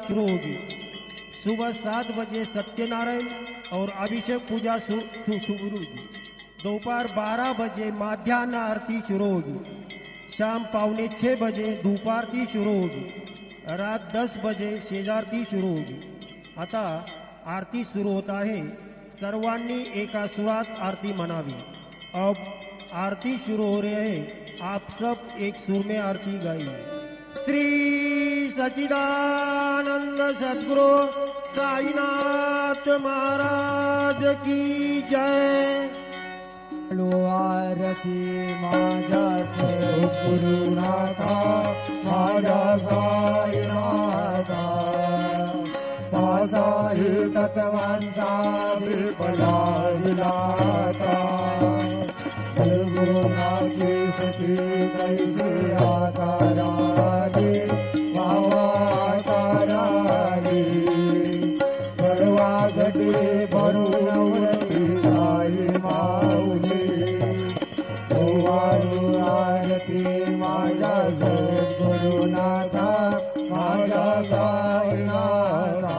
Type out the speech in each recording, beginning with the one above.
शुरू होगी। सुबह 7 बजे सत्यनारायण और अभिषेक पूजा शुरू होगी। दोपहर 12 बजे माध्यान्ह आरती शुरू होगी। शाम 5:45 बजे धूप आरती शुरू होगी। रात 10 बजे शेजारती शुरू होगी। आता आरती सुरू होत आहे, सर्वांनी एका सुरात आरती म्हणावी। अब आरती शुरू हो रही है, आप सब एक सुर में आरती गाइए। श्री सच्चिदानंद सद्गुरु साईनाथ महाराज की जय। आरती माझ्या सद्गुरुनाथा, माझ्या साईनाथा, माझाही तत्वांचा विपला विलाता, सद्गुरुनाथी सती कैसे आकाराने भावाकाराने, सर्वा घटे भरून उरती साई माऊली। आरती माझ्या सद्गुरुनाथा, माझ्या साईनाथा,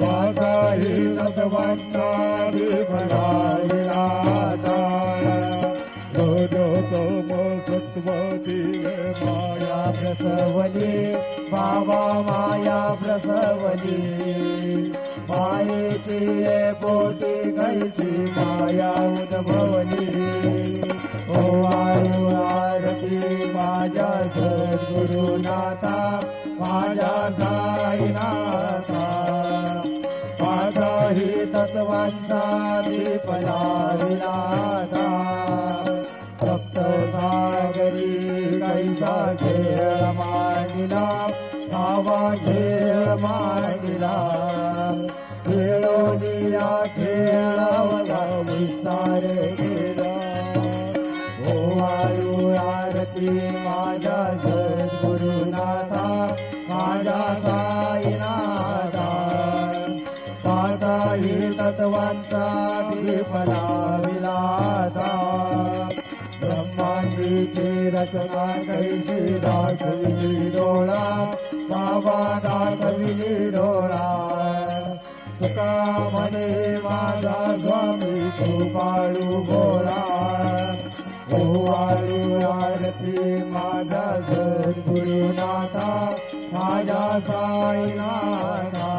माझाही तत्वांचा विफला विलाता, तमो सत्वती माया प्रसवली, बाबा माया प्रसवली, मायेची पोटी कैसी माया उद्भवली। ओ वायु आरती माझ्या सद्गुरुनाथा, माझ्या साईनाथा, माझाही तत्वांचा विफला विलाता, सप्त सागरी कैसा खेळ मांडिला, भावा खेळ मांडिला, खेळोनिया खेळावला विस्तार केला। ओ वायु आरती माझ्या सद्गुरुनाथा, माझ्या साईनाथा, माझाही तत्वांचा विफला विलाता, ब्रह्मांडीची रचना कैसी दाखविली डोळा, बाबा दाखविली डोळा, तुका म्हणे माझा स्वामी कृपाळू भोळा। ओ वाळू आरती माझ्या सद्गुरुनाथा, माझ्या साईनाथा,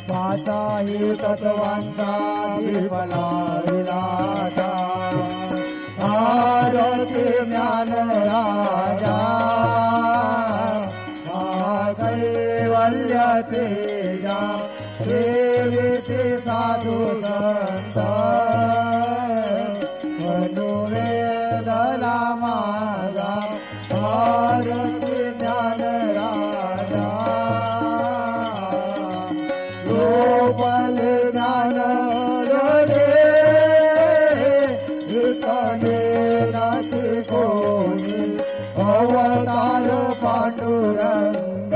माझाही तत्वांचा विफला विलाता, आरती ज्ञान राजा, कैवल्य तेजा, देवीचे साधू संत, मनुवेदला माझा, आरती ज्ञान राजा, गोपाल ज्ञान रे नाती कोणी, अवतार पांडुरंग,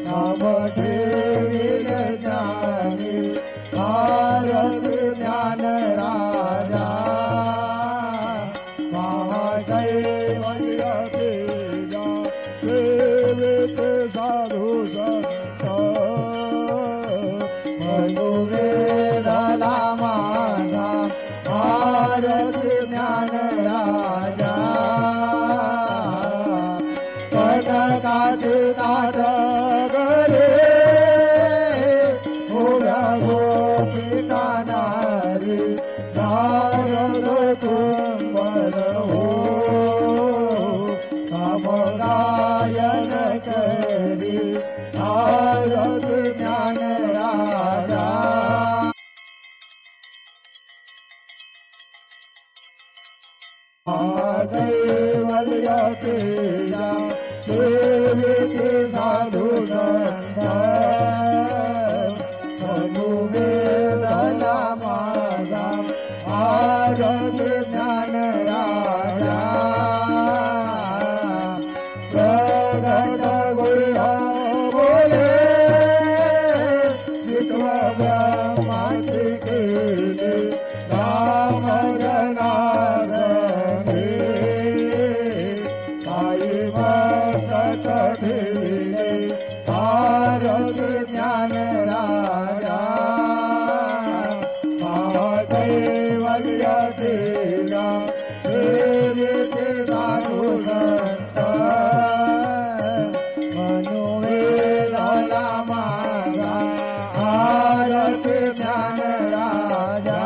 नाम ठेविल ज्ञानी, आरती ज्ञान राजा, महादैवल्य तेजा, सेवित साधू संत, मनुवेदला माझा, आरती ज्ञान राजा, कनकाचे ताट गले, उभ्या गोपिका नारी, नारद कुंभर हो, कामगायन करी, आरती ज्ञान राजा। कैवल्य तेजा, देवीचे साधू ठेविले आरती ज्ञान राजा महादैवल्य दिला सेविते साधू संत मनोवेदाला माझा आरती ज्ञान राजा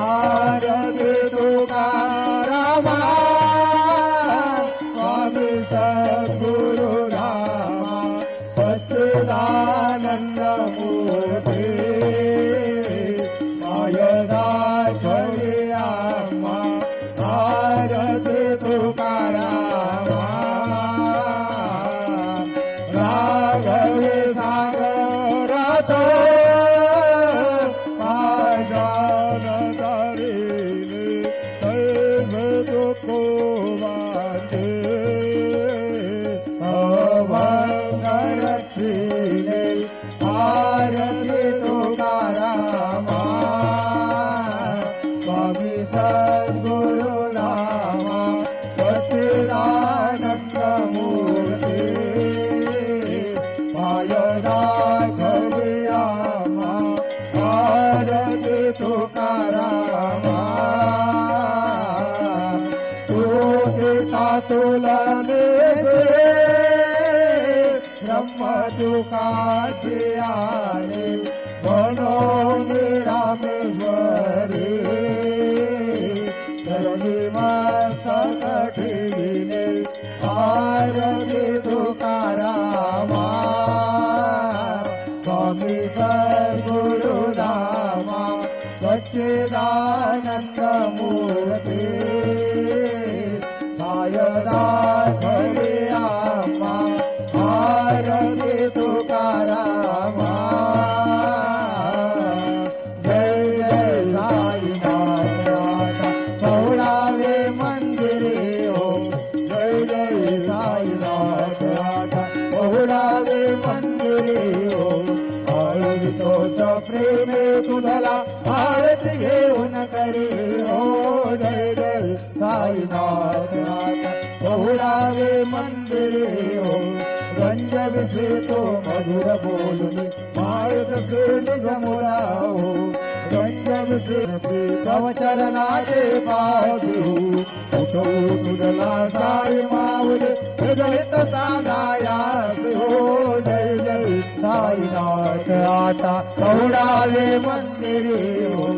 आरती तुकारामा स्वामी सद्गुरु रामा सच्चिदानंद मूर्ती मायदा खरी आम्हा आरती तुकारामा राघवे सागरात आजान तारिले सर्व दुःख वाटे अभंग रक्षिले आरती तुकारामा स्वामी सद्गुरु रामा सच्चिदानंद मूर्ती मायदा खरी आम्हा आरती तुकारामा तुझा तुलने ब्रह्म तुकाचे आले म्हणून रामेश्वरी धरणी मस्तक ठेविले आरती तुकारामा स्वामी सद्गुरु रामा सच्चिदानंद मूर्ती मायदा खरी आम्हा आरती तुकारामा जय जय साईनाथ आता पौळावे मंदिरे हो जय जय साईनाथ आता पौळावे मंदिरे हो आळवितोच प्रेमे तुझला आरती घेऊन करी हो जय जय साईनाथ आता पौळावे मंदिरे हो रंज विसेतो मधुर बोलून मायस से निगमुरा हो रंज विसे कवचरणाचे पाहू उठवू तुझला साई माऊले हृदयत साधायास हो जय जय साईनाथ आता पौळावे मंदिरे हो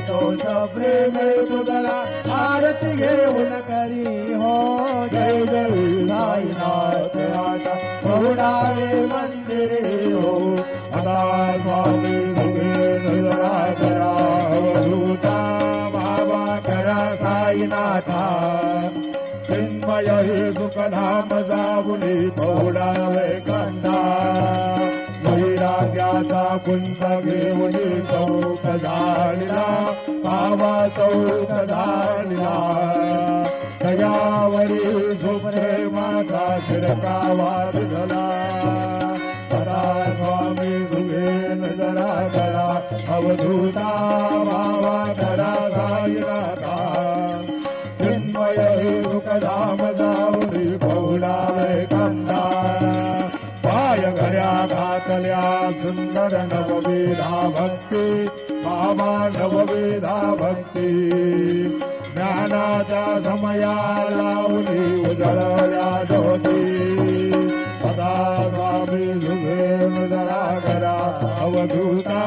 तोष प्रेम तुझला आरती घेऊन करी हो जय जय साईनाथ आता पौळावे मंदिरे हो आता स्वामी सुगेंद्रा करा अवधूता बाबा करा साईनाथा चिन्मय हे सुखधाम जाऊनी पौळावे कंदा वैराग्याचा कुंच घेऊन चौक झाला बाबा चौक झाला दयावरी सुप्रेमाचा शिरकावा झाला परा स्वामी सुगेन जरा करा अवधूता बाबा करा साईनाथा चिन्मय हे सुखधाम जाऊनी पौळावे कंदा पाय घड्या घातल्या सुंदर नवविधा भक्ती बाबा नवविधा भक्ती ज्ञानाच्या समया लावली उजळल्या ज्योती सदा स्वामी सुगेन जरा करा अवधूता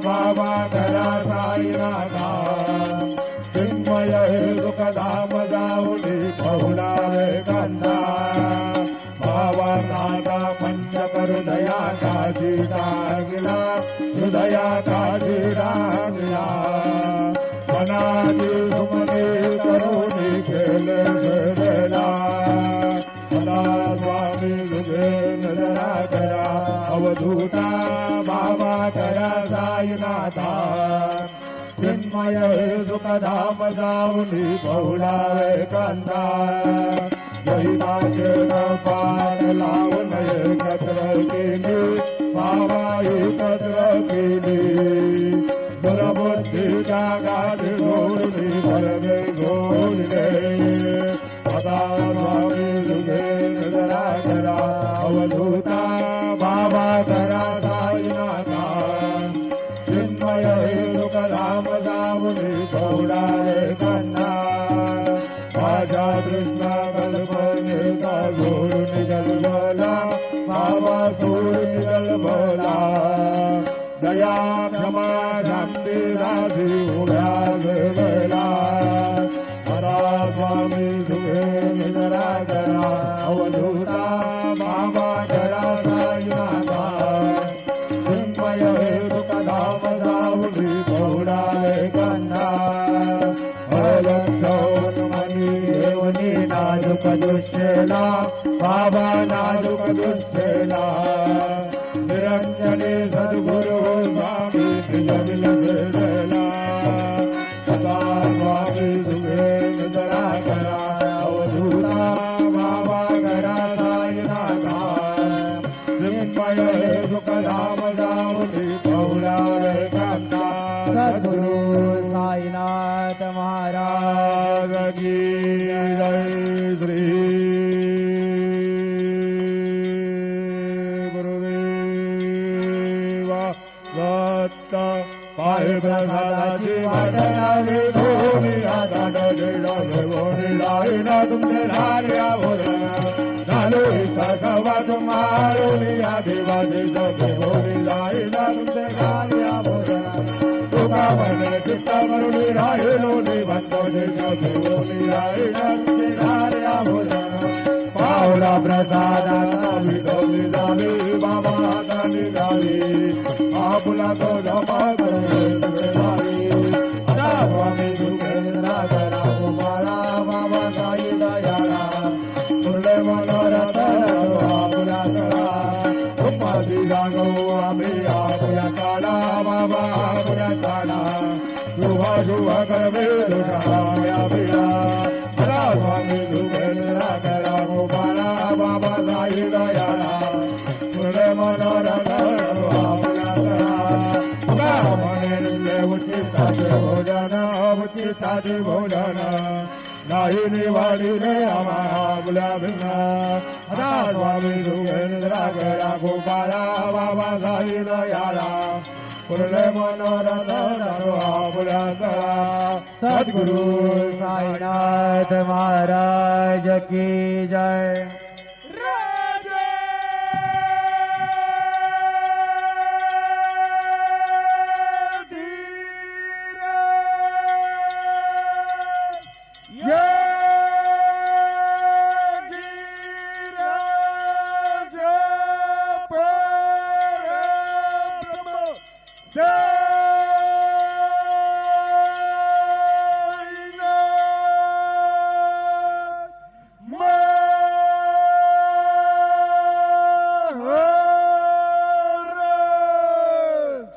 बाबा करा साईनाथा चिन्मय हे सुखधाम जाऊनी पौळावे कंदा भावानाथा पंचकहृदयाचा जिरांगला हृदयाचा जिरांगला मनाची सुमने करुणी खेळ खेळला सदा स्वामी सुगेन जरा करा अवधूता बाबा करा साईनाथा चिन्मय हे सुखधाम जाऊनी पौळावे कंदा जैनाचे पान लावून एकत्र केली बाबा एकत्र केली दुर्बुद्धीच्या गाठी घोडली भरगे घोडले सदा स्वामी कल्पनेचा सोडून गलबला बाबा सोडून गलबला दया क्षमा शांती राधी उभ्या जगला हरा स्वामी सुखे निजरा करा अवधूता बाबा करा साईनाथा चिन्मय सुखधाम सावली पौडाले कंधा अलक्षण मनी देवनी नाजुक दुष्यला बाबा नाजुक दुष्यला निरंजने सद्गुरु स्वामी निजमिल भेदला सदा स्वामी सुखे निजरा करा अवधूता बाबा करा साईनाथा चिन्मय सुखधाम सावली पौडाले कंधा सद्गुरु साईनाथ महाराज की जय श्री गुरुदेवा दत्त पाय प्रसादाची वाटणारी धोनी आदाड घेऊन लाईना तुमचे लाल्या भोजन झालो इथं सवाद मारून आदिवासी घेऊन लाईना तुमचे लाल्या भोजन तुका म्हणे चित्त मरुणी राहिलो निबंधो घेऊन लाईना तुमचे लाल्या भोजन पावला प्रसादाचा विधोली झाली बाबा हाता निघाली आपुला तो जमा करून स्वामी सुखेंद्रा करा कुमारा बाबा साई दयाळा मुरले मनोरथ आपुला करा उपाधी जागो आम्ही आपुया काढा बाबा आपुया काढा शुभा शुभ करवे दुषाया बिळा स्वामी सुखेंद्रा करा कुमारा बाबा साई दयाळा मुरले मनोरथ आपुला करा उचिताचे भोजन नाही निवाडीले आम्हा बुला भिन्ना आता स्वामी सुखेंद्रा करा गोपाला बाबा साई दयाळा पुरले मनोरथ बुला करा सद्गुरु साईनाथ महाराज की जय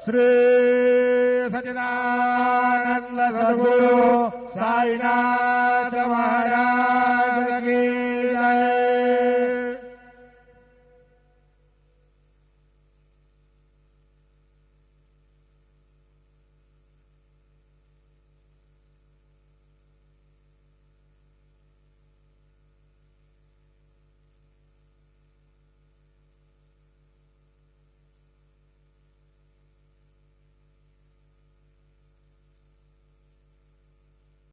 श्री सच्चिदानंद सद्गुरु साईनाथ